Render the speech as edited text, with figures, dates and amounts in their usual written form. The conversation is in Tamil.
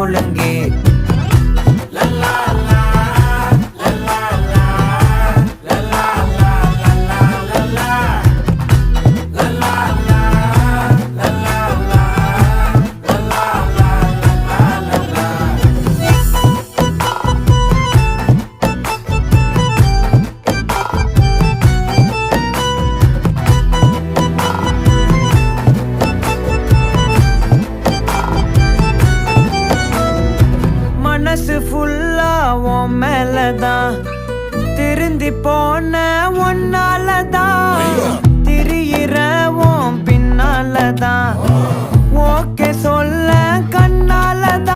ஒழுங்கு. மனசு ஃபுல்லா உன் மேலதான், திருந்தி போன ஒன்னாலதான், திரியிற உன் பின்னாலதான், ஓகே சொல்ல